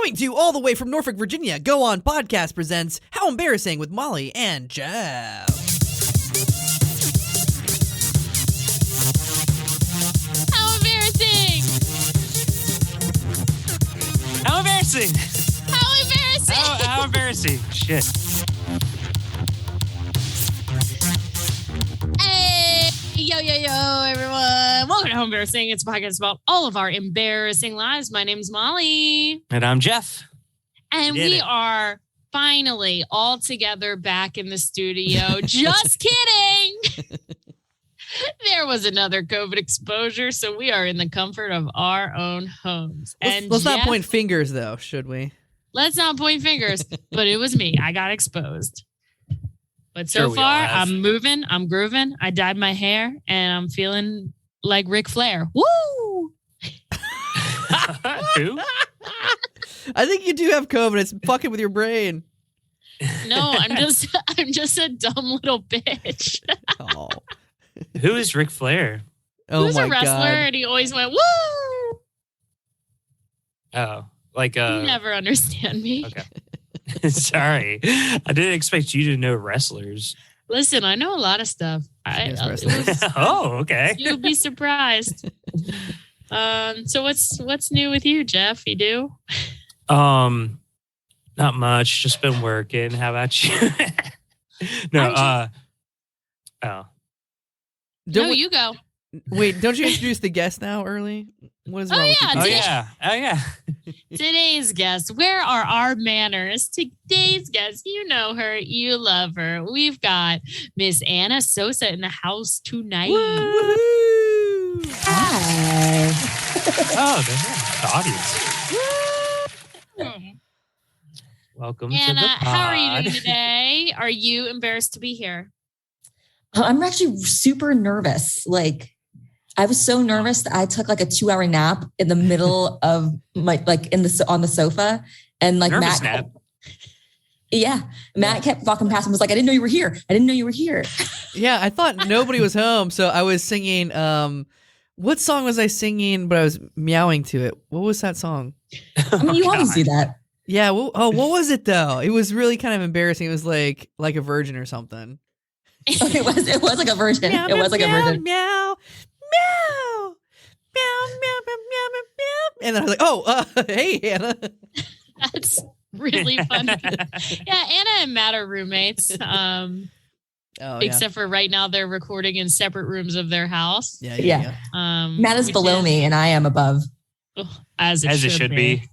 Coming to you all the way from Norfolk, Virginia, Go On Podcast presents How Embarrassing with Molly and Jeff. How embarrassing! How embarrassing! How embarrassing! How embarrassing! Shit. Hey, yo, everyone! Welcome to How Embarrassing. It's a podcast about all of our embarrassing lives. My name's Molly, And I'm Jeff. and we are finally all together back in the studio. Just kidding! There was another COVID exposure, so we are in the comfort of our own homes. Let's not point fingers, though, should we? Let's not point fingers, but it was me. I got exposed. But so Sure, far, I'm moving, I'm grooving. I dyed my hair, and I'm feeling like Ric Flair. Woo! Who? I think you do have COVID. It's fucking with your brain. No, I'm just a dumb little bitch. Oh, Who is Ric Flair? Who's my a wrestler, God. and he always went, woo! Oh, like You never understand me. Okay. Sorry, I didn't expect you to know wrestlers. Listen, I know a lot of stuff. Oh, okay. You'll be surprised. So what's new with you, Jeff? You do? Not much. Just been working. How about you? No. You go. Wait, don't you introduce the guest now early? What is wrong with you? Oh yeah. Today's guest, where are our manners? Today's guest, you know her, you love her. We've got Miss Anna Sosa in the house tonight. Woo! Hi. Oh, the audience. Welcome Anna, to the pod. how are you doing today? Are you embarrassed to be here? I'm actually super nervous. I was so nervous that I took a 2-hour nap in the middle of my on the sofa, and Nervous Matt. nap. Matt kept walking past and was like, "I didn't know you were here. I didn't know you were here." Yeah, I thought nobody was home, so I was singing. What song was I singing? But I was meowing to it. What was that song? I mean, you always do that. Yeah. What was it though? It was really kind of embarrassing. It was like a virgin or something. It was like a virgin. Meow, It was like a virgin. Meow, meow, meow, meow, meow, meow, meow, meow. And then I was like, "Oh, hey, Anna." That's really funny. Yeah, Anna and Matt are roommates. Except for right now, they're recording in separate rooms of their house. Yeah. Matt is below me, and I am above. As it should be.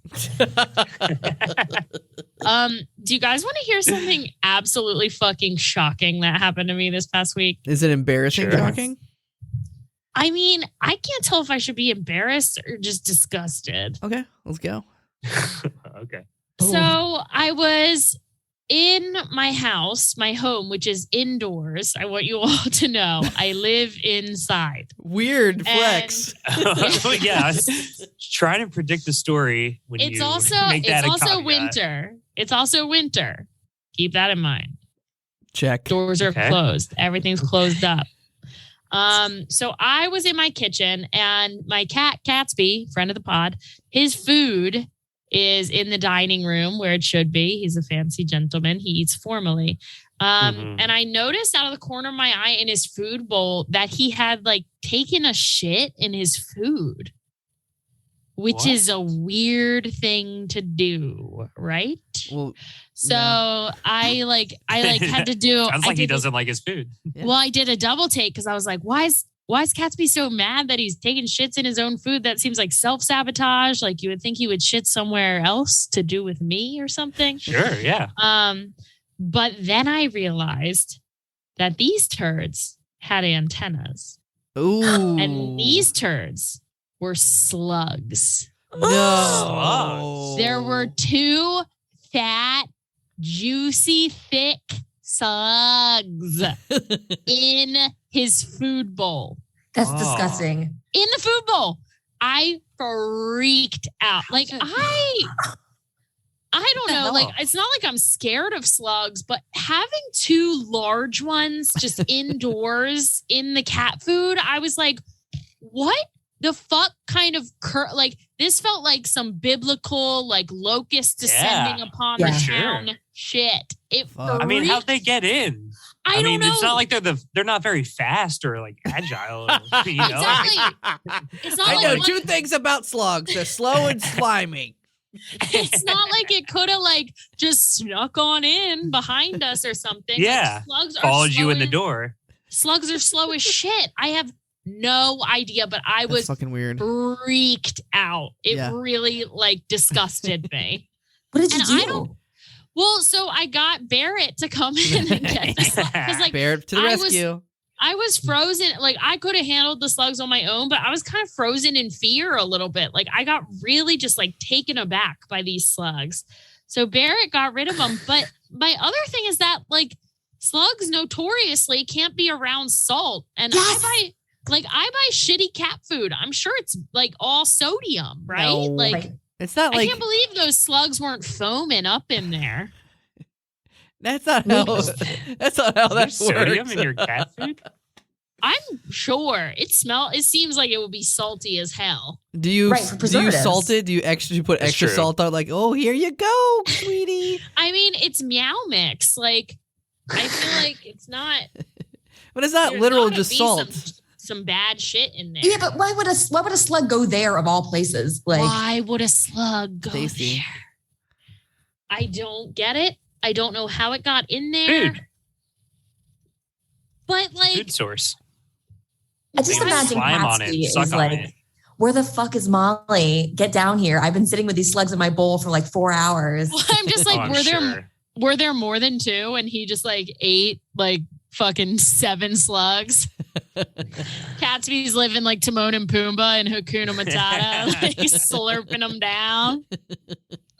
Do you guys want to hear something absolutely fucking shocking that happened to me this past week? Is it embarrassing? Sure. Shocking? I mean, I can't tell if I should be embarrassed or just disgusted. Okay, let's go. Okay. So I was in my house, my home, which is indoors. I want you all to know I live inside. Weird flex. Yeah. I was trying to predict the story when It's you also make that a caveat. winter. It's also winter. Keep that in mind. Check. Doors are closed. Everything's closed up. So I was in my kitchen, and my cat, Catsby, friend of the pod, his food is in the dining room where it should be. He's a fancy gentleman. He eats formally. And I noticed out of the corner of my eye in his food bowl that he had taken a shit in his food, which is a weird thing to do, right? Well, so yeah. I had to do. Sounds like he doesn't like his food. Yeah. Well, I did a double take because I was like, why is Catsby so mad that he's taking shits in his own food? That seems like self-sabotage. Like, you would think he would shit somewhere else to do with me or something. Sure, yeah. But then I realized that these turds had antennas. Ooh. And these turds were slugs. No. There were 2 fat, juicy, thick slugs in his food bowl. That's disgusting. In the food bowl. I freaked out. I don't know. It's not like I'm scared of slugs, but having 2 large ones just indoors in the cat food, I was like, what the fuck kind of like this felt like some biblical like locust descending upon the town shit. I mean, how'd they get in? I don't know. It's not like they're not very fast or like agile. You know? Exactly. It's not I know two things about slugs. They're slow and slimy. It's not like it could have like just snuck on in behind us or something. Yeah. Like, slugs followed you in the door. Slugs are slow as shit. I have no idea, but I was fucking weird. Freaked out. It really like disgusted me. What did you do? Well, so I got Barrett to come in and get the slugs. Like, Barrett to the rescue. I was frozen. Like I could have handled the slugs on my own, but I was kind of frozen in fear a little bit. Like I got really just like taken aback by these slugs. So Barrett got rid of them. But my other thing is that like slugs notoriously can't be around salt. And I buy shitty cat food. I'm sure it's like all sodium, right? No, like it's not like I can't believe those slugs weren't foaming up in there. That's not how that works. Sodium in your cat food? I'm sure it seems like it would be salty as hell. Do you salt it? Do you put extra salt on? Like, oh, here you go, sweetie. I mean, it's Meow Mix. Like, I feel like it's not. But it's not literal just salt. Some bad shit in there. Yeah, but why would a slug go there of all places? Like, why would a slug go there? I don't get it. I don't know how it got in there. Food. But like food source. I just imagine Patsy is like, where the fuck is Molly? Get down here. I've been sitting with these slugs in my bowl for like 4 hours. Well, I'm just like, were there more than 2? And he just like ate like fucking 7 slugs. Catsby's living like Timon and Pumbaa and Hakuna Matata, like slurping them down.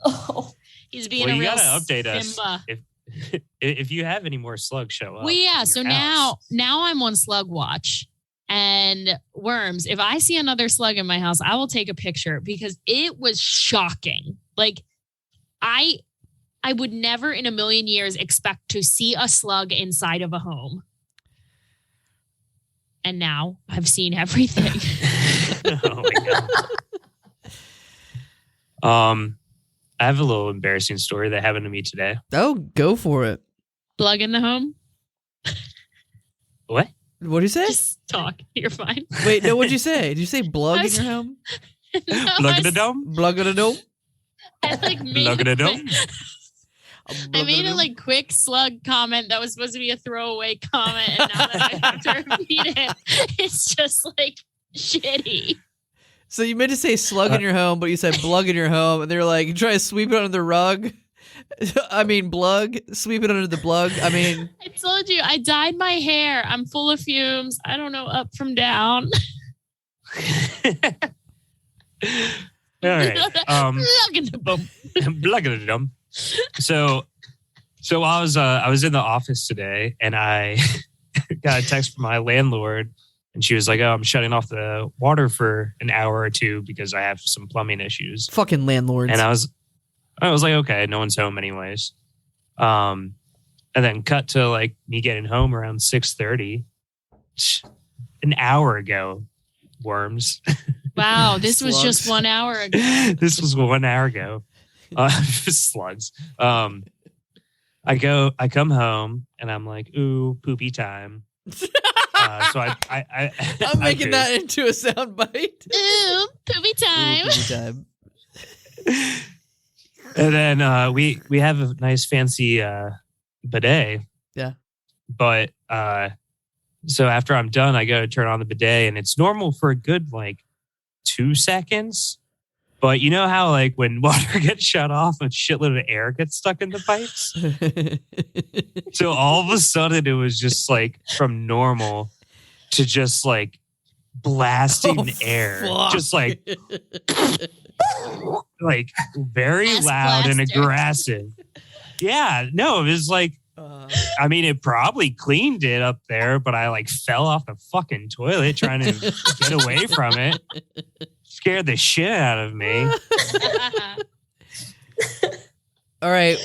Oh, he's being a real you gotta update Simba. us if you have any more slugs show up. Well, yeah. So now I'm on slug watch. And Worms, if I see another slug in my house, I will take a picture because it was shocking. Like I would never in a million years expect to see a slug inside of a home. And now I've seen everything. Oh my God. I have a little embarrassing story that happened to me today. Oh, go for it. Slug in the home? What? What did you say? Just talk. You're fine. Wait, no, what'd you say? Did you say blug in your home? No, Blug in the dome? Blug in the dome? I like made Blug in the dome? I made a like quick slug comment that was supposed to be a throwaway comment, and now that I have to repeat it, it's just like shitty. So you meant to say slug in your home, but you said blug in your home, and they're like, you try to sweep it under the rug. I mean, blug, sweep it under the blug. I mean, I told you I dyed my hair. I'm full of fumes. I don't know up from down. All right. Plug in the bum. Plug in the dome. So I was in the office today, and I got a text from my landlord, and she was like, "Oh, I'm shutting off the water for an hour or 2 because I have some plumbing issues." fucking landlords. And I was like, okay, no one's home anyways. And then cut to like me getting home around 6:30, an hour ago. Worms. Wow, this was just 1 hour ago. This was 1 hour ago. Slugs. I come home and I'm like, ooh, poopy time. So I'm making that into a sound bite. Ooh, poopy time. Ooh, poopy time. And then we have a nice fancy bidet. Yeah. But so after I'm done, I go to turn on the bidet, and it's normal for a good like 2 seconds. But you know how like when water gets shut off, a shitload of air gets stuck in the pipes? So all of a sudden it was just like from normal to just like blasting air. Fuck. Just like very Ass loud and blaster. aggressive. Yeah, no, it was like, I mean, it probably cleaned it up there, but I like fell off the fucking toilet trying to get away from it. Scared the shit out of me. All right.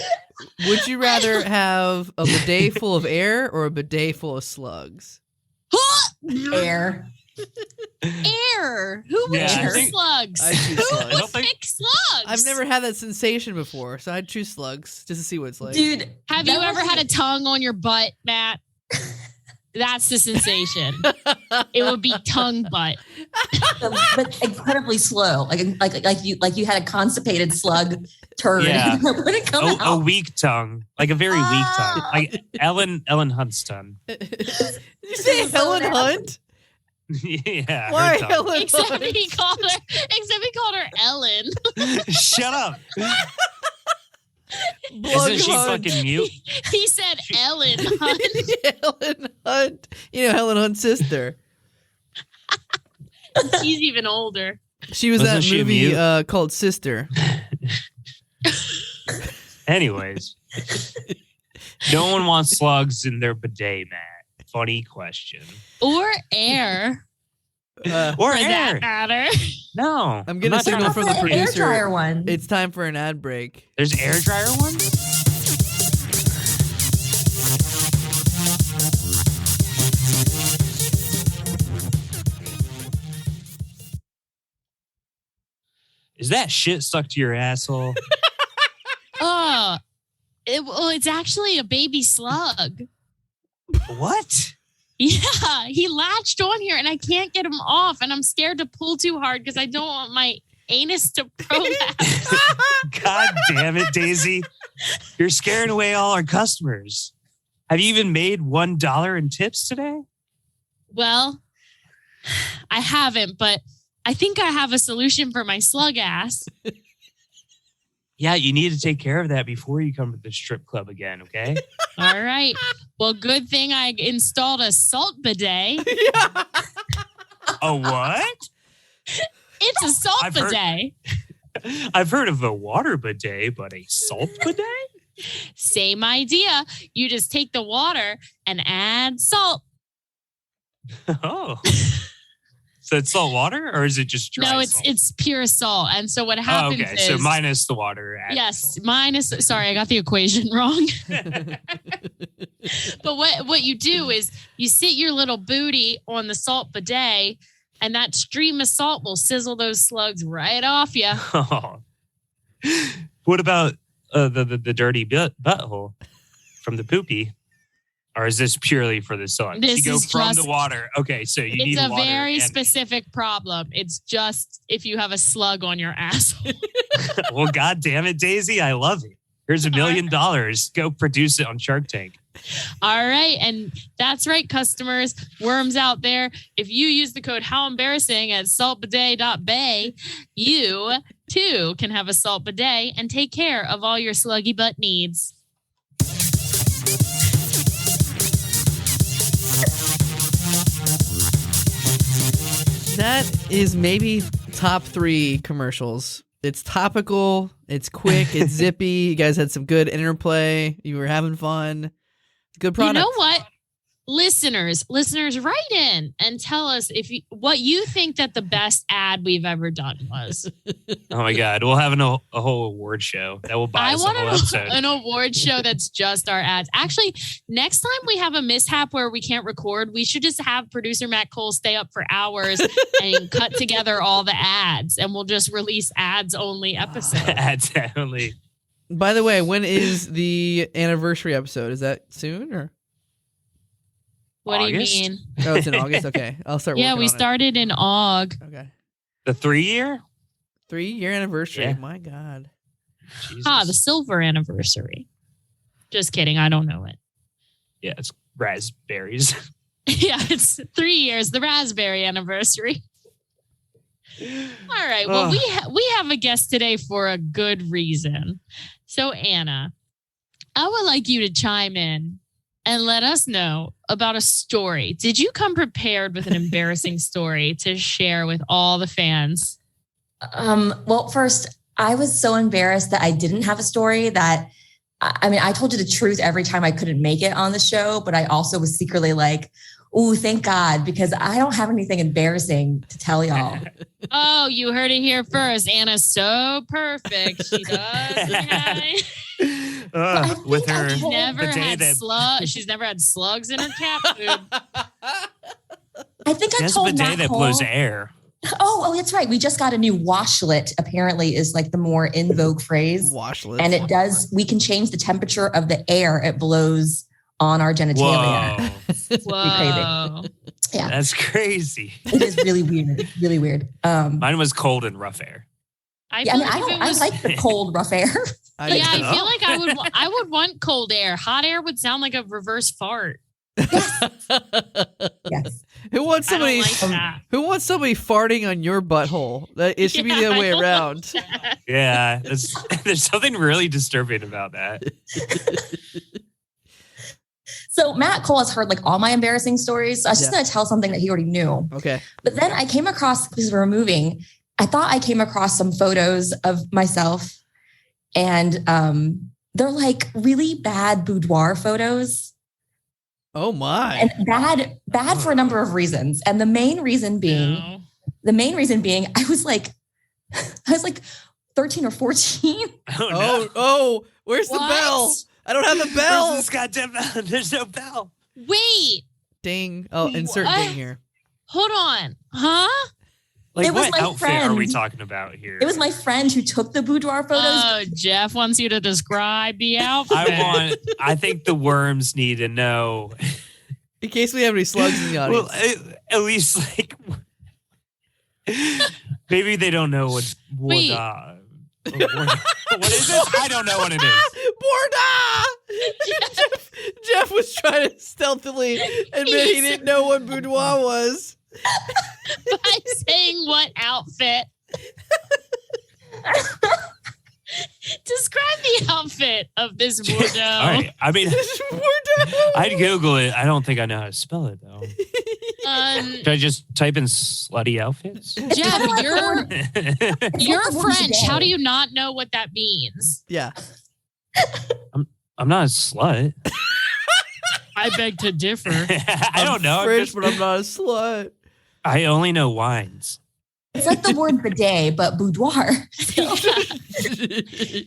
Would you rather have a bidet full of air or a bidet full of slugs? Air. Air. Who would Yeah, I choose think- slugs? I choose Who slugs. I don't would think- pick slugs? I've never had that sensation before, so I'd choose slugs just to see what it's like. Dude, Have that you ever was had a tongue on your butt, Matt? That's the sensation. It would be tongue butt. but incredibly slow. Like you had a constipated slug turd. Yeah. It wouldn't come A out. weak tongue, like a very weak tongue, like Ellen Hunt's tongue. Did you say So Helen nasty. Hunt? Yeah. her Why tongue. Helen Except Hunt? he called her Ellen. Shut up! Blood Isn't she Hunt. fucking mute? He said Ellen Hunt. Helen Hunt. You know Helen Hunt's sister. She's even older. She was in Wasn't that she a movie mute? called Sister. Anyways, no one wants slugs in their bidet, Matt. Funny question. Or air, Uh, Or for that air? matter. No, I'm getting a not signal trying- from the An air producer. dryer one. it's time for an ad break. There's air dryer ones. Is that shit stuck to your asshole? Oh, it's actually a baby slug. What? Yeah, he latched on here and I can't get him off. And I'm scared to pull too hard because I don't want my anus to prolapse. God damn it, Daisy. You're scaring away all our customers. Have you even made $1 in tips today? Well, I haven't, but I think I have a solution for my slug ass. Yeah, you need to take care of that before you come to the strip club again, okay? All right. Well, good thing I installed a salt bidet. Yeah. A what? It's a salt I've heard- bidet. I've heard of a water bidet, but a salt bidet? Same idea. You just take the water and add salt. Oh. So it's salt water or is it just dry No, salt? it's pure salt. And so what Oh, happens okay. is So minus the water. add yes, salt. minus. Sorry, I got the equation wrong. But what you do is you sit your little booty on the salt bidet, and that stream of salt will sizzle those slugs right off you. Oh. What about the dirty butthole from the poopy? Or is this purely for the sun? This you go is from just- the water. Okay, so you need It's a water. very and- specific problem. It's just if you have a slug on your asshole. Well, God damn it, Daisy, I love it. Here's $1 million. Go produce it on Shark Tank. All right. And that's right, customers, worms out there. If you use the code How Embarrassing at saltbidet.bay, you too can have a salt bidet and take care of all your sluggy butt needs. That is maybe top 3 commercials. It's topical, it's quick, it's zippy. You guys had some good interplay. You were having fun. Good product. You know what? Listeners, write in and tell us what you think that the best ad we've ever done was. Oh my God. We'll have a whole award show that will buy I us a want whole episode. an award show that's just our ads. Actually, next time we have a mishap where we can't record, we should just have producer Matt Cole stay up for hours and cut together all the ads, and we'll just release ads only episodes. Ads only. By the way, when is the anniversary episode? Is that soon or? What August? do you mean? Oh, it's in August. Okay, I'll start. Yeah, working we on started in Aug. It. Okay, The 3-year? 3-year anniversary. Yeah. My God. Jesus. The silver anniversary. Just kidding. I don't know it. Yeah, it's raspberries. Yeah, it's 3 years, the raspberry anniversary. All right. Well, Ugh. we have a guest today for a good reason. So, Anna, I would like you to chime in and let us know about a story. Did you come prepared with an embarrassing story to share with all the fans? Well, first, I was so embarrassed that I didn't have a story that, I mean, I told you the truth every time I couldn't make it on the show, but I also was secretly like, oh, thank God, because I don't have anything embarrassing to tell y'all. Oh, you heard it here first. Anna's so perfect. She does. With her She's Never the day had that slugs. She's never had slugs in her cat food. I think I That's a told bidet Matt that Cole. blows air. Oh, that's right. We just got a new washlet, apparently, is like the more in vogue phrase. Washlet. And it does, we can change the temperature of the air it blows on our genitalia. Whoa. Whoa. Yeah. That's crazy. It is really weird. Really weird. Mine was cold and rough air. I Yeah, feel I like if it I was, like the cold, rough air. yeah, I feel like I would want cold air. Hot air would sound like a reverse fart. Yes. Who wants I somebody? don't like that. Who wants somebody farting on your butthole? It should be the other way I don't around. like that. Yeah, there's something really disturbing about that. So Matt Cole has heard like all my embarrassing stories. So I was just going to tell something that he already knew. Okay. But then I came across, because we were moving, I thought I came across some photos of myself, and they're like really bad boudoir photos. Oh my. And bad for a number of reasons. And the main reason being, I was like 13 or 14. Oh, no. Oh, where's What? the bell? I don't have the bell. Where's this goddamn bell? There's no bell. Wait, Ding. Oh, insert What? ding here. hold on. Huh? Like, It was what my outfit are we friend. talking about here? It was my friend who took the boudoir photos. Oh, Jeff wants you to describe the outfit. I think the worms need to know. In case we have any slugs in the audience. Well, at least like maybe they don't know what Wait. what is it? I don't know what it is. Borda! Jeff was trying to stealthily admit he didn't know what boudoir was. By saying what outfit? Describe the outfit of this Bordeaux. All right. I mean, Bordeaux! I'd Google it. I don't think I know how to spell it though. Should I just type in slutty outfits? Jeff, you're What was French. today? How do you not know what that means? Yeah. I'm not a slut. I beg to differ. I don't know. French, but I'm not a slut. I only know wines. It's like the word bidet, but boudoir.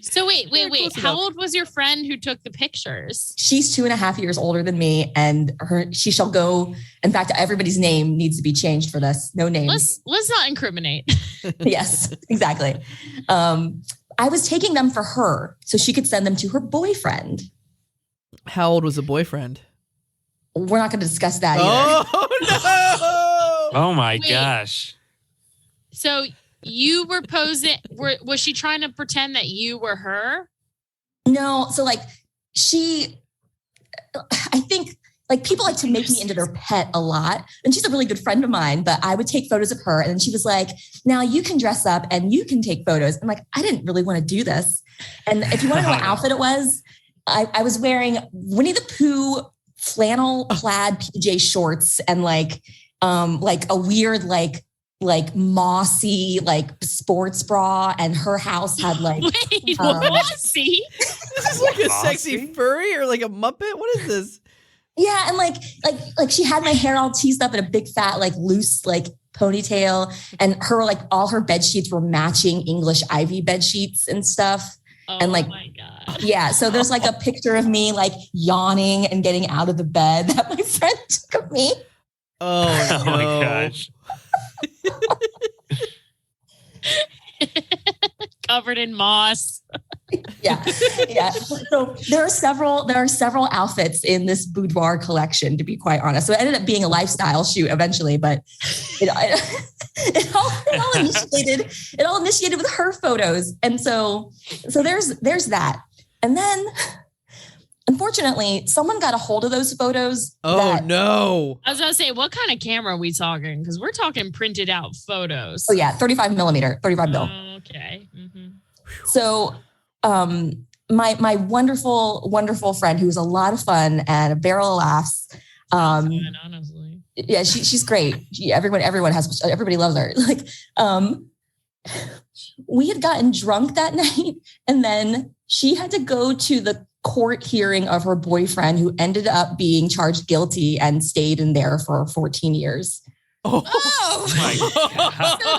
So wait. Close How enough. old was your friend who took the pictures? She's 2.5 years older than me, and she shall go. In fact, everybody's name needs to be changed for this. No names. Let's not incriminate. Yes, exactly. I was taking them for her so she could send them to her boyfriend. How old was the boyfriend? We're not going to discuss that either. Oh, no! Oh my Wait. gosh. So you were posing. Was she trying to pretend that you were her? No, so like I think like people like to make me into their pet a lot. And she's a really good friend of mine, but I would take photos of her. And she was like, now you can dress up and you can take photos. I'm like, I didn't really want to do this. And if you want to know what outfit it was, I was wearing Winnie the Pooh flannel plaid PJ shorts and like a weird, like mossy, like sports bra. And her house had like, Wait, what? See? This is like a Bossy? sexy furry or like a Muppet? What is this? yeah. And like she had my hair all teased up in a big fat, like loose, like ponytail, and her, like all her bed sheets were matching English Ivy bed sheets and stuff. Oh And, like, my god. Yeah. So there's like a picture of me like yawning and getting out of the bed that my friend took of me. Oh, Oh no. my gosh. Covered in moss. Yeah. Yeah. So there are several outfits in this boudoir collection, to be quite honest. So it ended up being a lifestyle shoot eventually, but it all initiated with her photos. And so there's that. And then unfortunately, someone got a hold of those photos. Oh, no. I was gonna say, what kind of camera are we talking? Because we're talking printed out photos. Oh yeah, 35 millimeter, 35 mil. Okay. Mm-hmm. So my wonderful friend, who was a lot of fun and a barrel of laughs. Honestly. Yeah, she's great. Everybody loves her. Like, we had gotten drunk that night, and then she had to go to the court hearing of her boyfriend, who ended up being charged guilty and stayed in there for 14 years. Oh, Oh, my God. so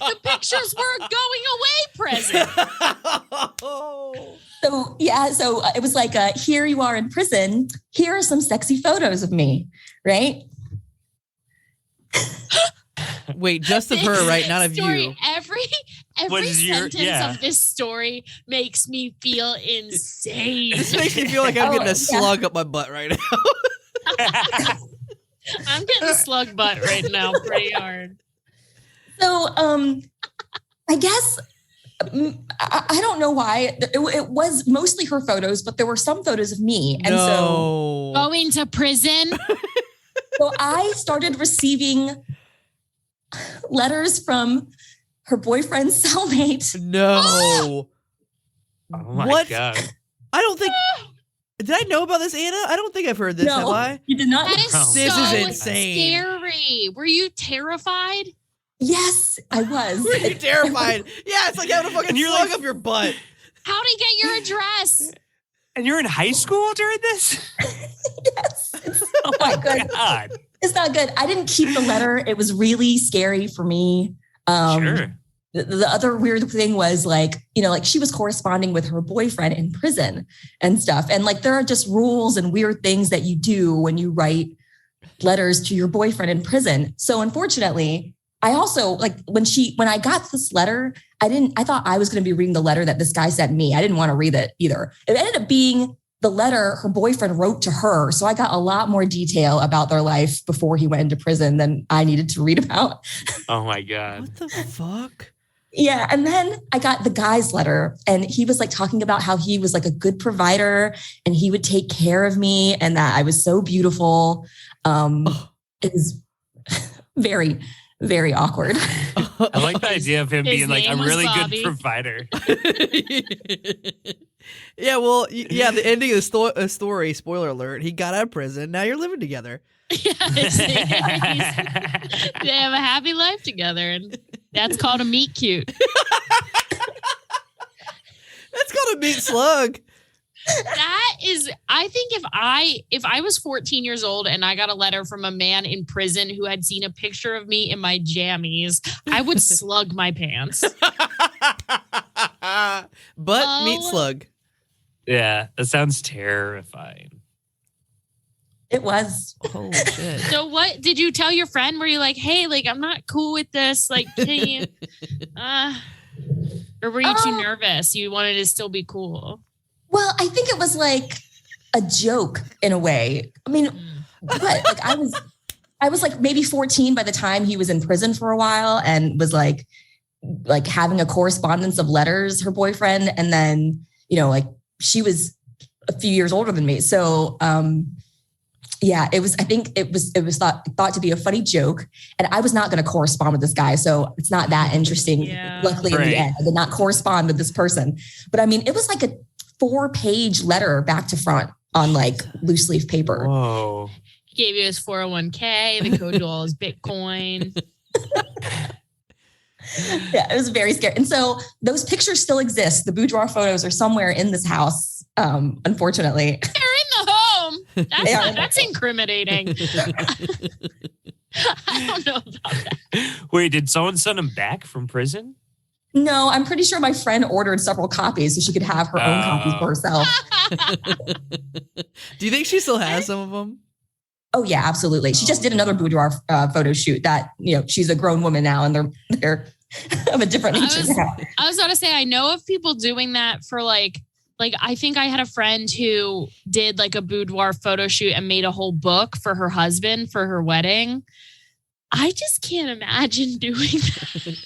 the pictures were a going away present. So yeah, so it was like, here you are in prison. Here are some sexy photos of me, right? Wait, just of her, right? Not of story, you. Every sentence of this story makes me feel insane. This makes me feel like I'm getting a slug up my butt right now. I'm getting a slug butt right now pretty hard. So, I guess I don't know why it was mostly her photos, but there were some photos of me. And so going to prison. So I started receiving letters from her boyfriend's cellmate. No. Oh my God. I don't think. Did I know about this, Anna? I don't think I've heard this. Have I? You did not. That is This so is insane. scary. Were you terrified? Yes, I was. Were you terrified? Yeah, it's like having a fucking slug up your butt. How'd he get your address? And you're in high school during this? Yes. It's not good. God. It's not good. I didn't keep the letter. It was really scary for me. Sure. The other weird thing was like she was corresponding with her boyfriend in prison and stuff. And like, there are just rules and weird things that you do when you write letters to your boyfriend in prison. So unfortunately, I also when I got this letter, I thought I was going to be reading the letter that this guy sent me. I didn't want to read it either. It ended up being the letter her boyfriend wrote to her. So I got a lot more detail about their life before he went into prison than I needed to read about. Oh my God. What the fuck? Yeah. And then I got the guy's letter and he was like talking about how he was like a good provider and he would take care of me and that I was so beautiful. It was very, very awkward. I like the idea of him being like a really Bobby. good provider. Yeah, well, yeah, the ending of the story, spoiler alert, he got out of prison. Now you're living together. Yes. They have a happy life together. And that's called a meet cute. That's called a meat slug. That is, I think if I was 14 years old and I got a letter from a man in prison who had seen a picture of me in my jammies, I would slug my pants. But meat slug. Yeah, that sounds terrifying. It was. Holy shit. So what did you tell your friend? Were you like, hey, like, I'm not cool with this. Like, can you, or were you too nervous? You wanted to still be cool. Well, I think it was like a joke in a way. I mean, but like I was like maybe 14 by the time he was in prison for a while and was like having a correspondence of letters, her boyfriend. And then, like she was a few years older than me. So, yeah, I think it was thought to be a funny joke. And I was not going to correspond with this guy. So it's not that interesting. Yeah. Luckily, in the end, I did not correspond with this person. But I mean, it was like a 4-page letter back to front on like loose leaf paper. Whoa. He gave you his 401k, the code to all his Bitcoin. Yeah, it was very scary. And so those pictures still exist. The boudoir photos are somewhere in this house, unfortunately. They're in the home. That's incriminating. I don't know about that. Wait, did someone send him back from prison? No, I'm pretty sure my friend ordered several copies so she could have her own copies for herself. Do you think she still has some of them? Oh yeah, absolutely. She just did another boudoir photo shoot that, she's a grown woman now and they're of a different nature now. I was about to say, I know of people doing that for like I think I had a friend who did like a boudoir photo shoot and made a whole book for her husband for her wedding. I just can't imagine doing that.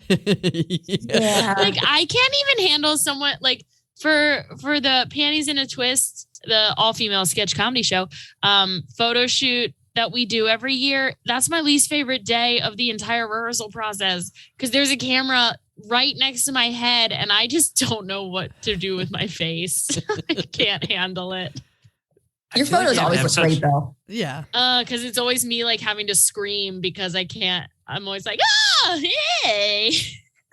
Yeah. Like I can't even handle someone like for the Panties in a Twist, the all-female sketch comedy show, photo shoot that we do every year. That's my least favorite day of the entire rehearsal process because there's a camera right next to my head and I just don't know what to do with my face. I can't handle it. Your photos always look great though. Yeah. Because it's always me like having to scream because I can't. I'm always like, hey.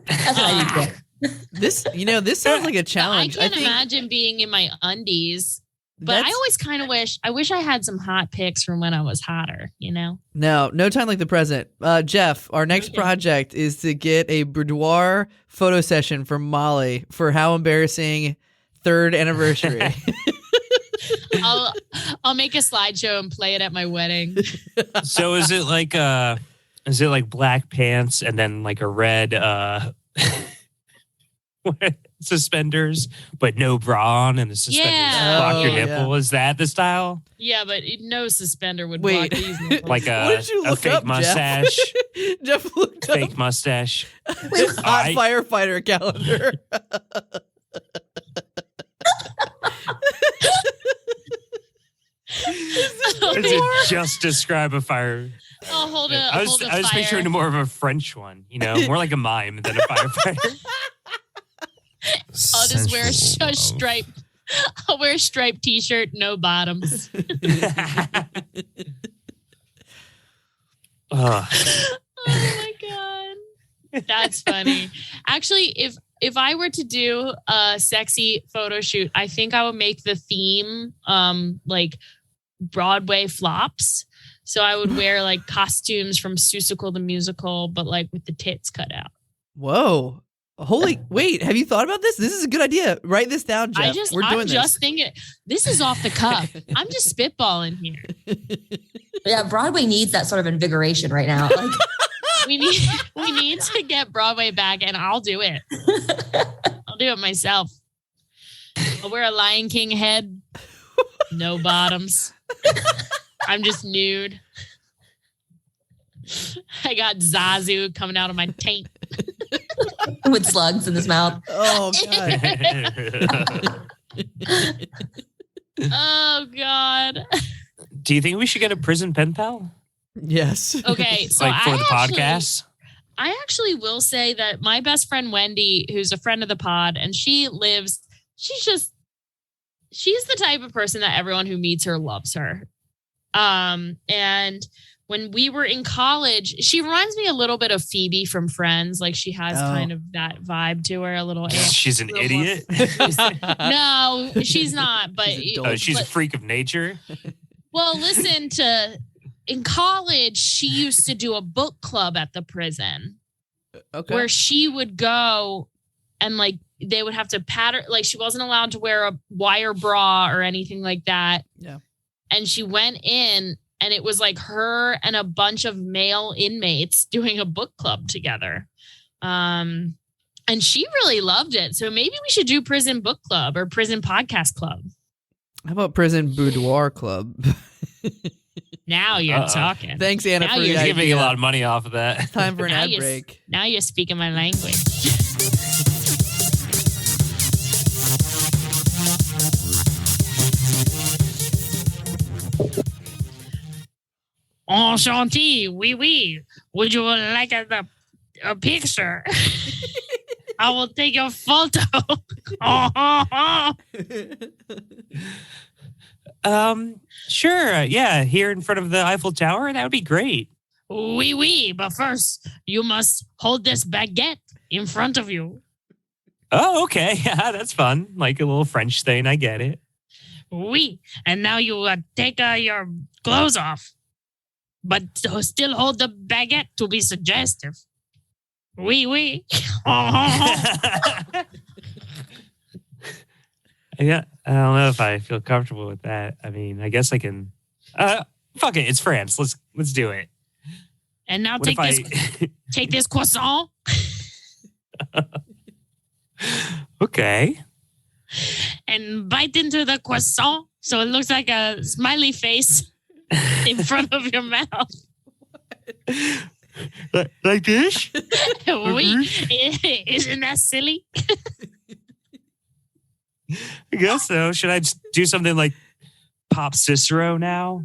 That's what I do. This sounds like a challenge. I can't imagine being in my undies. But I always kind of wish I had some hot pics from when I was hotter, No time like the present. Jeff, our next project is to get a boudoir photo session for Molly for How Embarrassing 3rd anniversary. I'll make a slideshow and play it at my wedding. So is it like Is it like black pants and then like a red suspenders, but no bra on and the suspenders block your nipple? Is that the style? Yeah, but no suspender would Wait. block these nipples. Like What did you a look fake up, mustache. Jeff? Jeff looked Fake up mustache. hot firefighter calendar. Does it just describe a fire? I'll hold a I was fire. picturing more of a French one, more like a mime than a firefighter. I'll just wear a striped. I'll wear a striped T-shirt, no bottoms. Ugh. Oh my god, that's funny. Actually, if I were to do a sexy photo shoot, I think I would make the theme like Broadway flops. So I would wear like costumes from Seussical the Musical, but like with the tits cut out. Whoa. Wait, have you thought about this? This is a good idea. Write this down, Jeff. I'm just thinking, this is off the cuff. I'm just spitballing here. Yeah, Broadway needs that sort of invigoration right now. Like, we need to get Broadway back, and I'll do it. I'll do it myself. I'll wear a Lion King head, no bottoms. I'm just nude. I got Zazu coming out of my taint. with slugs in his mouth. Oh, God. Oh, God. Do you think we should get a prison pen pal? Yes. Okay, so like for the podcast? I actually will say that my best friend Wendy, who's a friend of the pod, and she's the type of person that everyone who meets her loves her. And when we were in college, she reminds me a little bit of Phoebe from Friends. Like she has kind of that vibe to her, a little. She's an idiot. No, she's not. But she's a freak of nature. Well, listen to. In college, she used to do a book club at the prison. Okay. Where she would go and like they would have to pat her. Like she wasn't allowed to wear a wire bra or anything like that. Yeah. And she went in and it was like her and a bunch of male inmates doing a book club together. And she really loved it. So maybe we should do prison book club or prison podcast club. How about prison boudoir club? Now you're talking. Thanks, Anna, for you're giving a lot of money off of that. It's time for an ad break. Now you're speaking my language. Enchanté, oui. Would you like a picture? I will take your photo. Sure. Yeah, here in front of the Eiffel Tower, that would be great. Oui. But first, you must hold this baguette in front of you. Oh, okay. Yeah, that's fun. Like a little French thing. I get it. Oui. And now you take your clothes off. But still hold the baguette to be suggestive. Oui. Yeah, I don't know if I feel comfortable with that. I mean, I guess I can. Fuck it, it's France. Let's do it. And now take this croissant. Okay. And bite into the croissant so it looks like a smiley face in front of your mouth. Like this? Oui. Isn't that silly? I guess so. Should I just do something like Pop Cicero now?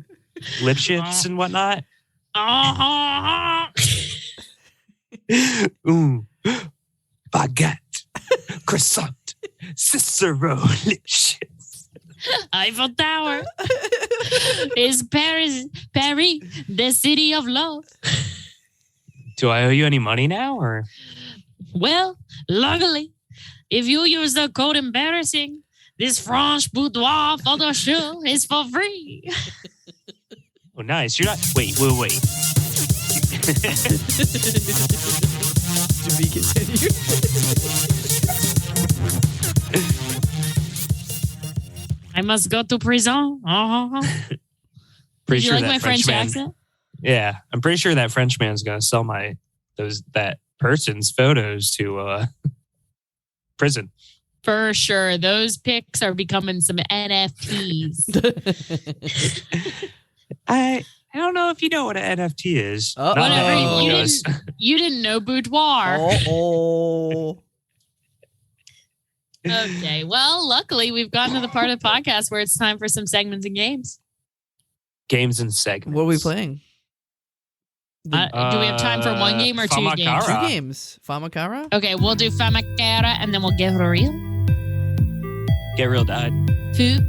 Lip shifts and whatnot? Ooh. Baguette. Croissant. Cicero. Lip shifts. Eiffel Tower. Is Paris, the city of love? Do I owe you any money now, or? Well, luckily, if you use the code embarrassing, this French boudoir photo shoot is for free. Oh, nice. You're not. Wait. To be continued. I must go to prison. Pretty Did you sure like that my French Frenchman- accent? Yeah, I'm pretty sure that French man's gonna sell that person's photos to prison. For sure. Those pics are becoming some NFTs. I don't know if you know what an NFT is. Uh-oh. Not that Whatever. anyone You does. You didn't know boudoir. Oh. Okay. Well, luckily we've gotten to the part of the podcast where it's time for some segments and games. Games and segments. What are we playing? Do we have time for one game or two games? Famakara. Two games. Famakara? Okay, we'll do Famakara and then we'll get real. Get Real died. Food.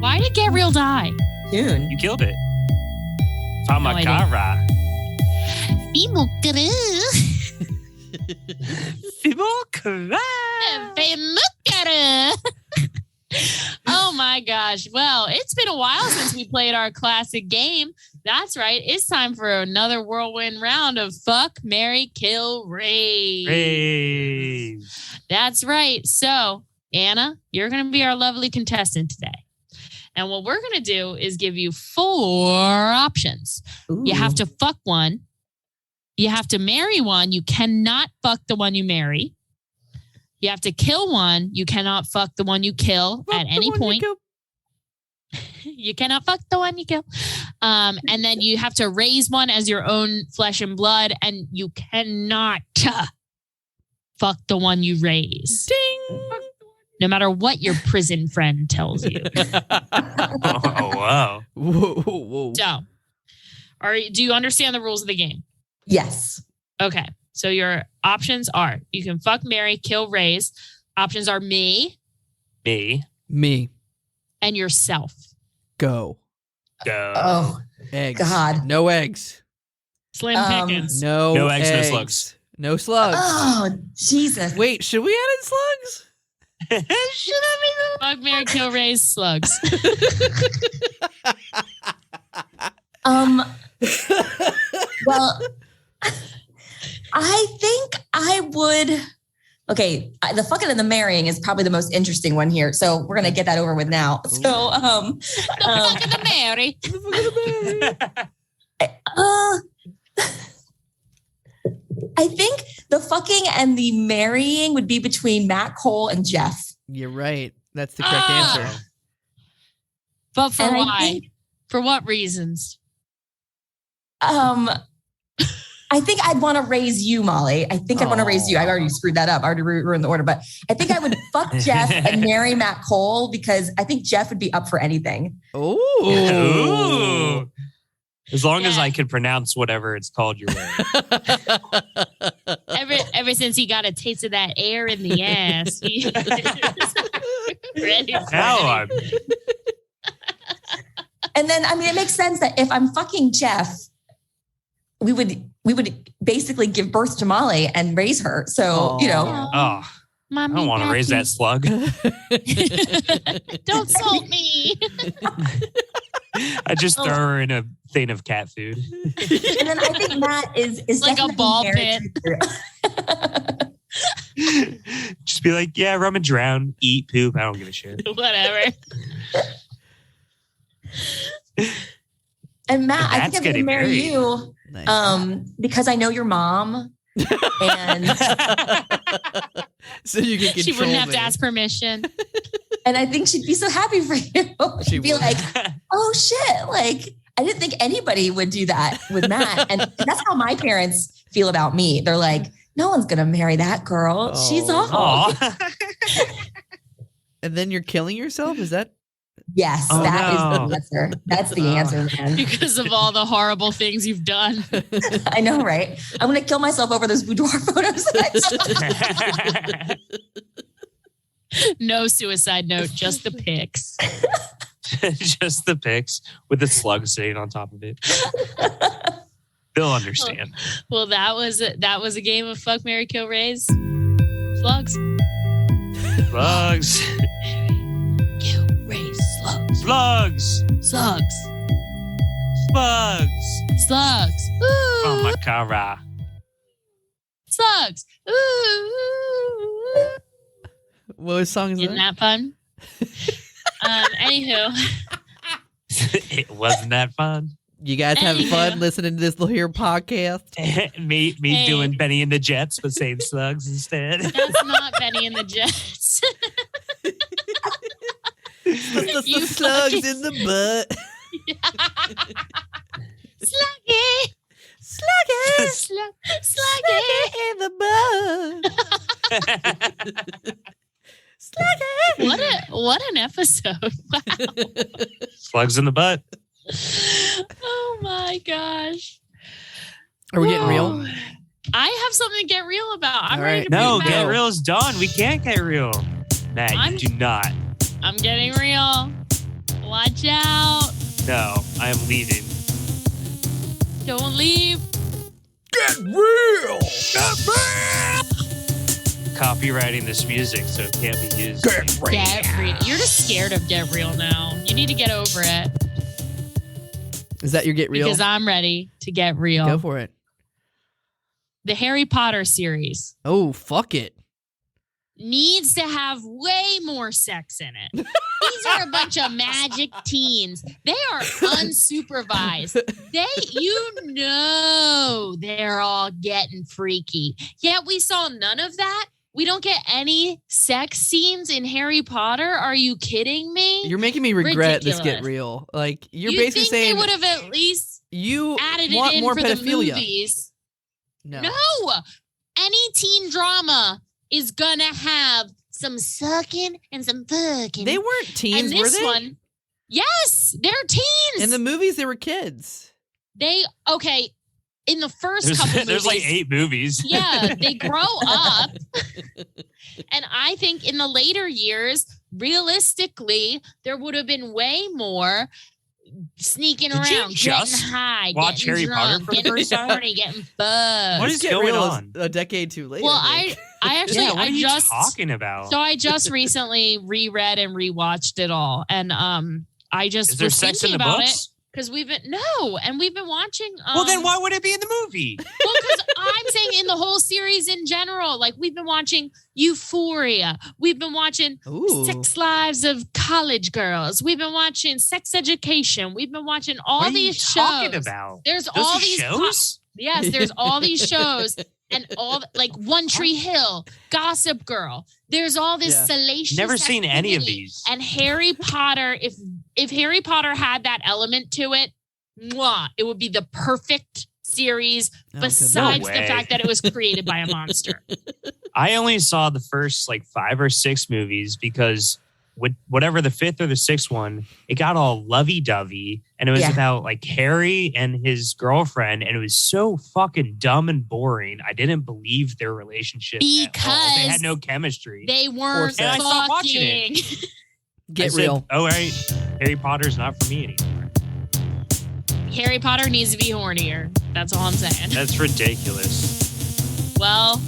Why did Get Real die? June. You killed it. I Famakara. Famakara. Famakara. Oh my gosh. Well, it's been a while since we played our classic game. That's right. It's time for another whirlwind round of Fuck, Marry, Kill, Raise. Raise. That's right. So, Anna, you're going to be our lovely contestant today. And what we're going to do is give you 4 options. Ooh. You have to fuck one. You have to marry one. You cannot fuck the one you marry. You have to kill one. You cannot fuck the one you kill at any point. You cannot fuck the one you kill. And then you have to raise one as your own flesh and blood. And you cannot fuck the one you raise. Ding! No matter what your prison friend tells you. Oh, wow. Whoa. So, do you understand the rules of the game? Yes. Okay. So your options are you can fuck, marry, kill, raise. Options are me Me. and yourself. Go. Go. Oh, Eggs. God. No eggs. Slim pickings. No eggs, no eggs. slugs. No slugs. Oh, Jesus. Wait, should we add in slugs? Fuck, marry, kill, raise, slugs. Well, I think I would. Okay, the fucking and the marrying is probably the most interesting one here. So we're gonna get that over with now. So, Fuck and the marry. I think the fucking and the marrying would be between Matt Cole and Jeff. You're right. That's the correct answer. But for And I why? think- For what reasons? I think I'd want to raise you, Molly. I think I'd want to raise you. I've already screwed that up. I already ruined the order, but I think I would fuck Jeff and marry Matt Cole because I think Jeff would be up for anything. Ooh. As long as Yeah. I can pronounce whatever it's called you're wearing. Ever since he got a taste of that air in the ass. Ready. Now I'm And then, I mean, it makes sense that if I'm fucking Jeff, we would basically give birth to Molly and raise her. So, you know, I don't want to raise that slug. Don't salt me. I just throw her in a thing of cat food. and then I think Matt is Like a definitely ball married to- Just be like, yeah, rummage around, eat, poop. I don't give a shit. Whatever. And Matt, I Matt's think I'm going to getting marry married. you Nice. because I know your mom. And So you can control She wouldn't have me. to ask permission. and I think she'd be so happy for you. She She'd be would. like, oh shit. Like, I didn't think anybody would do that with Matt. And that's how my parents feel about me. They're like, no one's going to marry that girl. She's Oh. awful. Aw. And then you're killing yourself? Is that? Yes, Oh, that is no. the answer. That's the answer, man. Because of all the horrible things you've done. I know, right? I'm going to kill myself over those boudoir photos. that I took. No suicide note, just the pics. Just the pics with the slug sitting on top of it. They'll understand. Well, that was a game of fuck, marry, kill, raise. Slugs. Slugs. Kill, raise, slugs. Slugs. Slugs. Slugs. Slugs. Ooh. Oh my cara. Slugs. Ooh. What song is Isn't that? that fun? Anywho. It wasn't that fun. You guys having fun listening to this little here podcast? me doing Benny and the Jets, but saying slugs instead. That's not Benny and the Jets. The slugs in the butt. Sluggy. Sluggy in the butt. Sluggy. What an episode. Wow. Slugs in the butt. Oh my gosh. Are we getting real? I have something to get real about. I'm All ready right. to bring No, it get back. real is done. We can't get real. Matt, you do not. I'm getting real. Watch out. No, I am leaving. Don't leave. Get real. Copywriting this music, so it can't be used. Get real. Get real. You're just scared of get real now. You need to get over it. Is that your get real? Because I'm ready to get real. Go for it. The Harry Potter series Oh, fuck it. needs to have way more sex in it. These are a bunch of magic teens. They are unsupervised. They're all getting freaky. Yet we saw none of that. We don't get any sex scenes in Harry Potter. Are you kidding me? You're making me regret this Ridiculous. get real. Like, you're you basically think saying they would have at least you added want it in more for pedophilia. the movies? No. No. Any teen drama is gonna have some sucking and some fucking. They weren't teens, and were this they? one, yes, they're teens. In the movies, they were kids. Okay. In the first couple movies, There's like 8 movies. yeah, they grow up. And I think in the later years, realistically, there would have been way more sneaking Did you around, just getting high, watch getting Harry Potter drunk, for the getting first time? horny, getting buzzed. What is Get going real on? a decade too late. Well, I I actually, Yeah, what are you just talking about? So I just recently reread and rewatched it all, and I just Is there was sex thinking in the about books? it because we've been watching. Well, then why would it be in the movie? Well, because I'm saying in the whole series in general, like we've been watching Euphoria, we've been watching Ooh. Sex Lives of College Girls, we've been watching Sex Education, we've been watching all What are these you shows. talking about? There's Those all are these shows? Yes, there's all these shows and all like One Tree Hill, Gossip Girl. There's all this Yeah. salacious. Never seen any of activity. these. And Harry Potter, if Harry Potter had that element to it, mwah, it would be the perfect series. Oh, Besides No the way. fact that it was created by a monster. I only saw the first like 5 or 6 movies because with whatever the 5th or the 6th one, it got all lovey-dovey and it was Yeah. about like Harry and his girlfriend, and it was so fucking dumb and boring. I didn't believe their relationship at all. They Because had no chemistry. They weren't And I stopped watching fucking. Get I said, real. oh, right. Harry Potter's not for me anymore. Harry Potter needs to be hornier. That's all I'm saying. That's ridiculous. Well,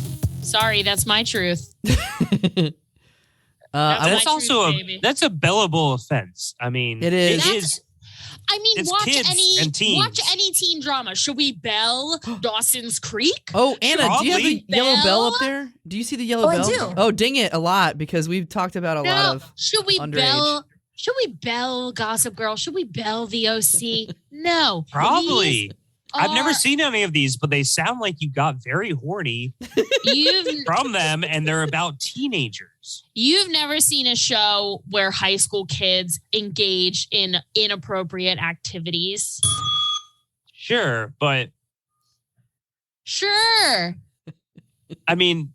sorry, that's my truth. I That's That's my also truth, baby. that's a billable offense. I mean, It is. It is. I mean, It's watch kids and teens. watch any teen drama. Should we bell Dawson's Creek? Oh, Anna, do you have the Probably. yellow bell up Bell? there? Do you see the yellow Oh, I bell? do. Oh, ding it a lot because we've talked about a lot of. Should we underage. bell? Should we bell Gossip Girl? Should we bell the OC? No, Probably. These I've never are- seen any of these, but they sound like you got very horny You've from them, and they're about teenagers. You've never seen a show where high school kids engage in inappropriate activities. Sure, but Sure. I mean,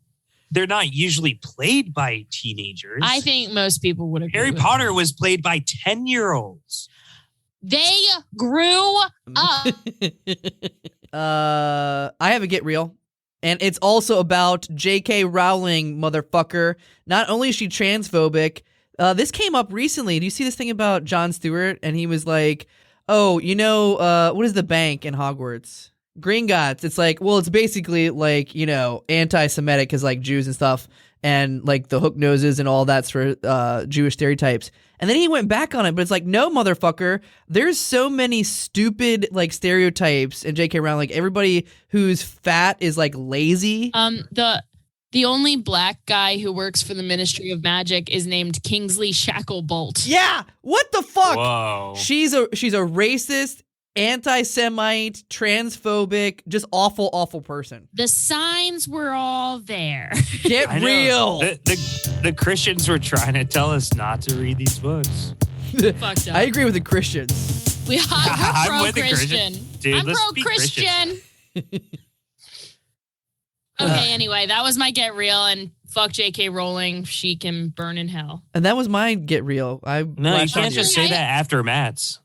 they're not usually played by teenagers. I think most people would agree. Harry with Potter was played by 10-year-olds. They grew up. I have a get real. And it's also about J.K. Rowling, motherfucker. Not only is she transphobic, this came up recently. Do you see this thing about Jon Stewart? And he was like, oh, you know, what is the bank in Hogwarts? Gringotts. It's like, well, it's basically like, you know, anti-Semitic because like Jews and stuff and like the hook noses and all that's for Jewish stereotypes. And then he went back on it, but it's like, no, motherfucker. There's so many stupid like stereotypes in J.K. Rowling. Like everybody who's fat is like lazy. The only black guy who works for the Ministry of Magic is named Kingsley Shacklebolt. Yeah. What the fuck? Whoa. She's a racist anti-Semite, transphobic, just awful, awful person. The signs were all there. Get real. The Christians were trying to tell us not to read these books. Fucked up. I agree with the Christians. We're I'm with the pro-Christian. Dude, I'm let's be pro-Christian. Okay, anyway, that was my get real, and fuck J.K. Rowling. She can burn in hell. And that was my get real. No, you can't just say that after Matt's.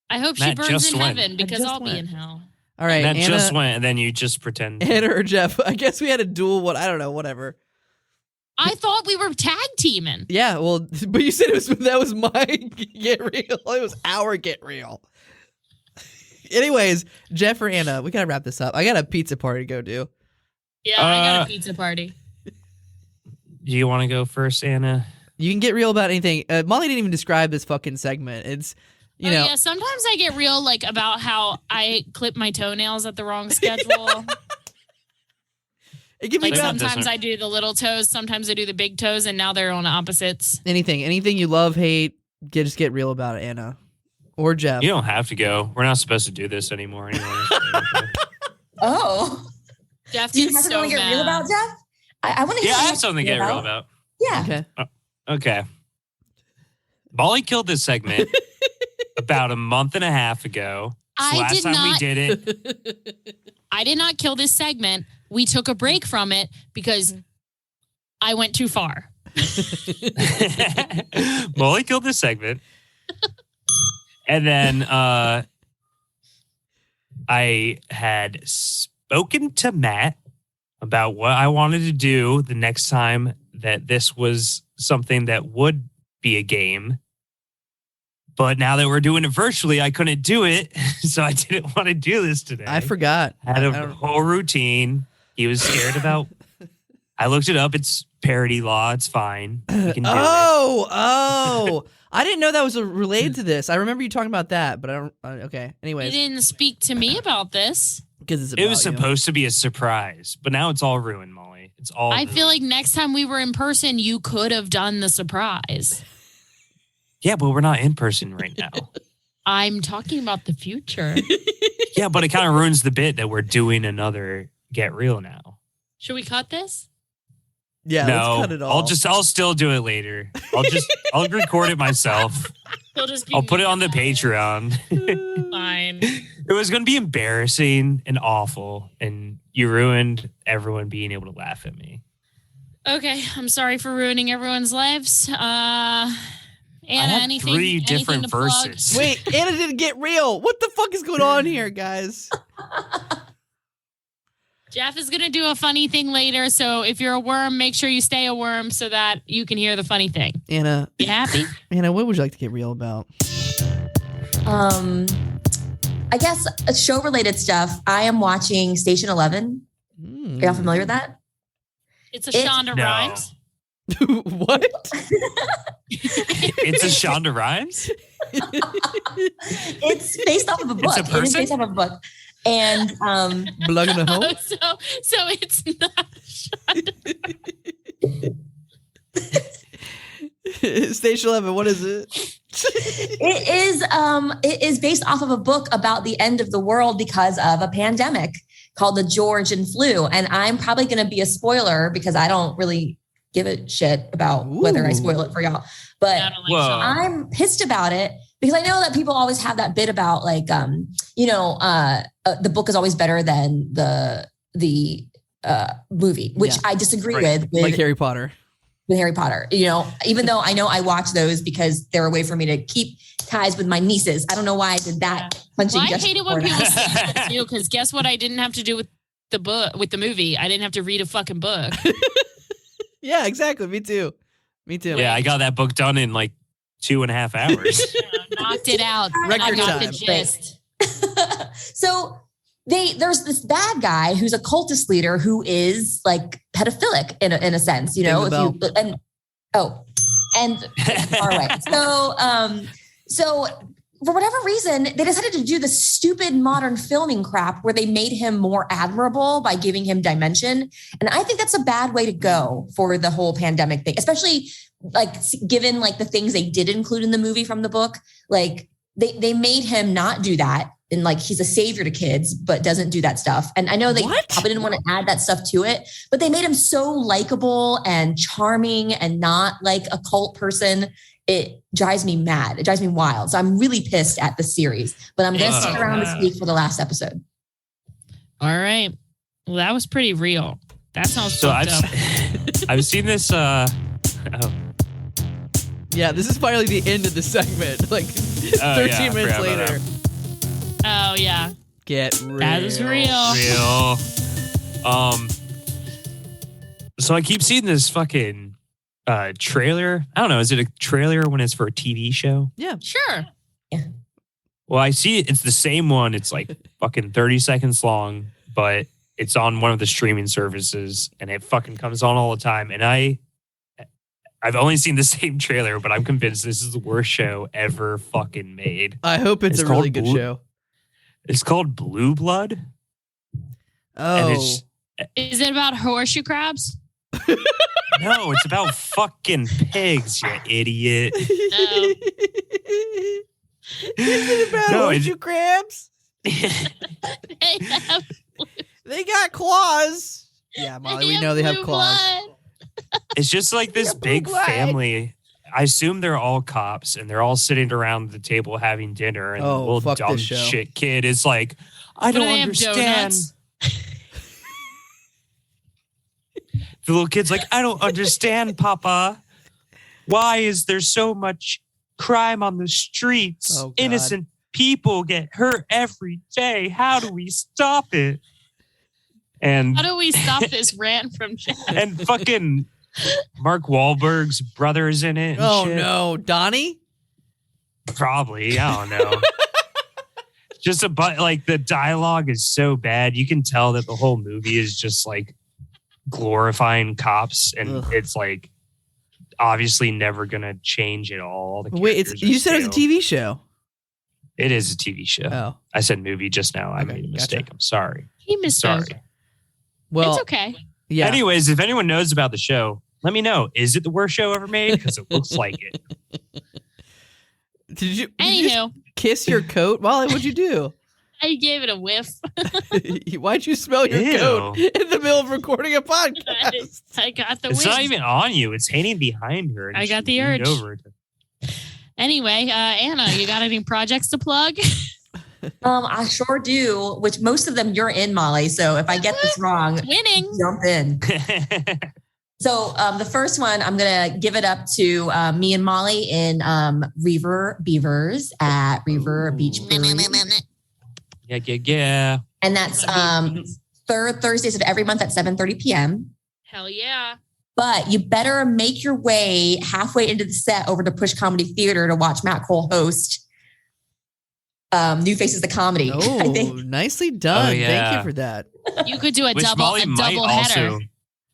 I hope she Matt burns just in went. heaven because I'll be went. in hell. All right, Matt Anna, just went, and then you just pretend. Anna or Jeff? I guess we had a duel. I don't know. Whatever. I thought we were tag teaming. Yeah, well, but you said that was my get real. It was our get real. Anyways, Jeff or Anna, we gotta wrap this up. I got a pizza party to go do. Yeah, I got a pizza party. Do you want to go first, Anna? You can get real about anything. Molly didn't even describe this fucking segment. It's, you know. Yeah, sometimes I get real like about how I clip my toenails at the wrong schedule. It gives Like you sometimes I do the little toes, sometimes I do the big toes, and now they're on opposites. anything you love, hate, just get real about it, Anna or Jeff. You don't have to go. We're not supposed to do this anymore anyway. Oh. Jeff Do you is have so something to get real mad. about, Jeff? I want to hear Yeah, I what have something to get real about. Yeah. Okay. Okay. Molly killed this segment about a month and a half ago. I Last did time we not- did it. I did not kill this segment. We took a break from it because I went too far. Molly killed this segment. And then I had spoken to Matt about what I wanted to do the next time that this was something that would be a game. But now that we're doing it virtually, I couldn't do it. So I didn't want to do this today. I forgot. Had I a don't- whole routine. He was scared about. I looked it up. It's parody law. It's fine. You can do it. Oh. I didn't know that was related to this. I remember you talking about that, but I don't. Okay. You Anyways, didn't speak to me about this. because it's It was about you. supposed to be a surprise, but now it's all ruined, Molly. It's all. I feel like next time we were in person, you could have done the surprise. Yeah, but we're not in person right now. I'm talking about the future. Yeah, but it kind of ruins the bit that we're doing another Get Real now. Should we cut this? Yeah, No, let's cut it all. I'll still do it later. I'll record it myself. We'll just be I'll put it on the mean about Patreon. Fine. It was going to be embarrassing and awful, and you ruined everyone being able to laugh at me. Okay, I'm sorry for ruining everyone's lives. Anna, I had anything? three anything different to plug? verses. Wait, Anna didn't get real. What the fuck is going on here, guys? Jeff is gonna do a funny thing later, so if you're a worm, make sure you stay a worm so that you can hear the funny thing. Anna, You happy? what would you like to get real about? I guess show related stuff. I am watching Station 11. Are y'all familiar with that? It's a It's- Shonda No. Rhimes. What? It's a Shonda Rhimes? It's based off of a book. a It is person? based off of a book. And Blood in the hole? So it's not Shonda. Station 11, what is it? it is based off of a book about the end of the world because of a pandemic called the Georgian flu. And I'm probably going to be a spoiler because I don't really give a shit about whether I spoil it for y'all. But I don't like Whoa. Shonda. I'm pissed about it because I know that people always have that bit about like, the book is always better than the movie, which Yeah. I disagree Right. with Like Harry Potter. with Harry Potter. You know, even though I know I watch those because they're a way for me to keep ties with my nieces. I don't know why I did that. Punching Well, I gesture hate it when for people that. say that too, because guess what? I didn't have to do with the book, with the movie. I didn't have to read a fucking book. Yeah, exactly. Me too. Yeah, I got that book done in like 2.5 hours. Knocked it out. Record I got time. the gist. So there's this bad guy who's a cultist leader who is like pedophilic in a sense, you know. Ding the And far away. So for whatever reason, they decided to do the stupid modern filming crap where they made him more admirable by giving him dimension. And I think that's a bad way to go for the whole pandemic thing, especially like given like the things they did include in the movie from the book. Like they made him not do that. And like, he's a savior to kids, but doesn't do that stuff. And I know they probably didn't want to add that stuff to it, but they made him so likable and charming and not like a cult person. It drives me mad. It drives me wild. So I'm really pissed at the series, but I'm going to stick around this week for the last episode. All right. Well, that was pretty real. That sounds so fucked up. I've seen this. Yeah, this is finally the end of the segment. Like 13 minutes later. Oh, yeah. Get real. That is real. So I keep seeing this fucking trailer. I don't know. Is it a trailer when it's for a TV show? Yeah. Sure. Yeah. Well, I see it. It's the same one. It's like fucking 30 seconds long, but it's on one of the streaming services and it fucking comes on all the time. And I've only seen the same trailer, but I'm convinced this is the worst show ever fucking made. I hope it's a really good show. It's called Blue Blood. Oh. Is it about horseshoe crabs? No, it's about fucking pigs, you idiot. No. Is it about horseshoe crabs? They got claws. Yeah, Molly, we know they have claws. It's just like this big family. I assume they're all cops and they're all sitting around the table having dinner. And the little dumb shit kid is like, I don't understand. The little kid's like, I don't understand, Papa. Why is there so much crime on the streets? Oh, innocent people get hurt every day. How do we stop it? And how do we stop this rant from Chad? And fucking Mark Wahlberg's brother is in it. Oh no, Donnie? Probably. I don't know. Just like the dialogue is so bad. You can tell that the whole movie is just like glorifying cops, and it's like obviously never gonna change at all. Wait, you said it was a TV show. It is a TV show. Oh. I said movie just now. I made a mistake. I'm sorry. He misspoke. Sorry. Well, it's okay. Yeah. Anyways, if anyone knows about the show, let me know. Is it the worst show ever made? Because it looks like it. Did you Anywho, kiss your coat, Molly? What'd you do? I gave it a whiff. Why'd you smell your coat in the middle of recording a podcast? I got the It's whiff. not even on you. It's hanging behind her. And I got she the leaned urge. Over to... Anyway, Anna, you got any projects to plug? I sure do, which most of them you're in, Molly. So if I get this wrong, winning, jump in. So the first one, I'm going to give it up to me and Molly in Reaver Beavers at Reaver Beach Brewery. Yeah. And that's third Thursdays of every month at 7:30 p.m. Hell yeah. But you better make your way halfway into the set over to Push Comedy Theater to watch Matt Cole host New Faces of Comedy. Oh, I think. Nicely done. Oh, yeah. Thank you for that. You could do a Which double Molly might header. also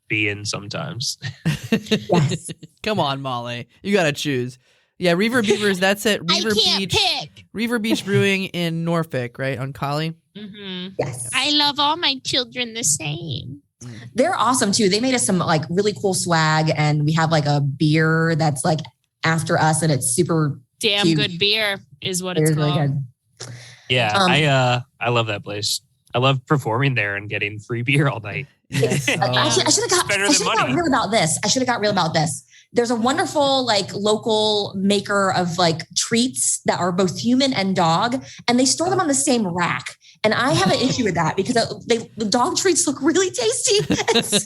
be in sometimes. Yes. Come on, Molly. You got to choose. Yeah, Reaver Beavers, that's at Reaver Beach. Pick. Reaver Beach Brewing in Norfolk, right? On Collie? Mm-hmm. Yes. I love all my children the same. They're awesome too. They made us some like really cool swag, and we have like a beer that's like after us, and it's super damn cute. Good beer is what it's really called. Good. Yeah, I love that place. I love performing there and getting free beer all night. Yes. Actually, I should have got real about this. There's a wonderful like local maker of like treats that are both human and dog, and they store them on the same rack. And I have an issue with that because the dog treats look really tasty. And so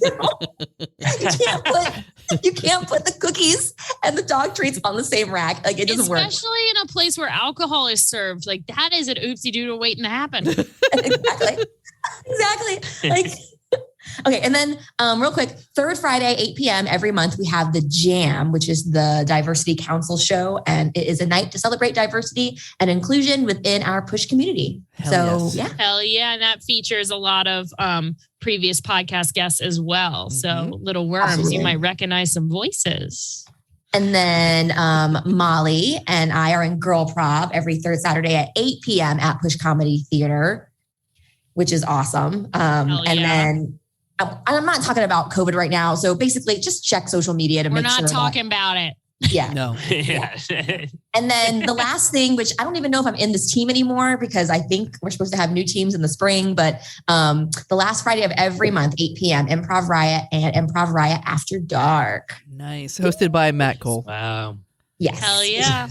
you can't put the cookies and the dog treats on the same rack. Like it doesn't work. Especially in a place where alcohol is served. Like that is an oopsie doodle waiting to happen. Exactly. Like, okay. And then real quick, third Friday, 8 p.m. every month, we have the Jam, which is the Diversity Council show. And it is a night to celebrate diversity and inclusion within our Push community. Hell yes. Yeah. Hell yeah. And that features a lot of previous podcast guests as well. Mm-hmm. So little worms, Absolutely. you might recognize some voices. And then Molly and I are in Girl Prov every third Saturday at 8 p.m. at Push Comedy Theater, which is awesome. And then I'm not talking about COVID right now. So basically just check social media to We're make sure. not talking about it. Yeah. No. Yeah. And then the last thing, which I don't even know if I'm in this team anymore because I think we're supposed to have new teams in the spring, but the last Friday of every month, 8 p.m., Improv Riot and Improv Riot After Dark. Nice. Hosted by Matt Cole. Wow. Yes. Hell yeah.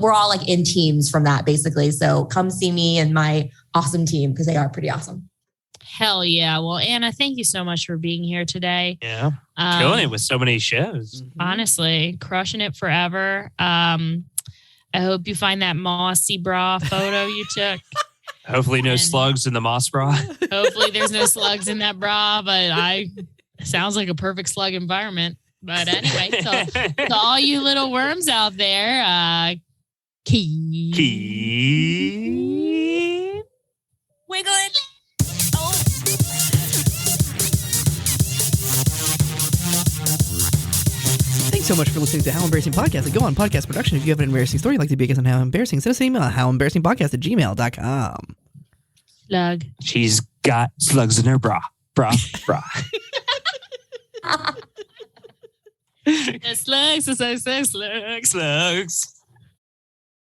We're all like in teams from that basically. So come see me and my awesome team because they are pretty awesome. Hell yeah. Well, Anna, thank you so much for being here today. Yeah. Killing it with so many shows. Honestly, crushing it forever. I hope you find that mossy bra photo you took. Hopefully no slugs in the moss bra. Hopefully there's no slugs in that bra, but sounds like a perfect slug environment. But anyway, so to all you little worms out there, keep wiggling. Oh. Thanks so much for listening to How Embarrassing Podcast and Go On Podcast Production. If you have an embarrassing story you'd like to be a guest on How Embarrassing, send us an email at howembarrassingpodcast@gmail.com. Slug. She's got slugs in her bra. Bra. Slugs. Slugs.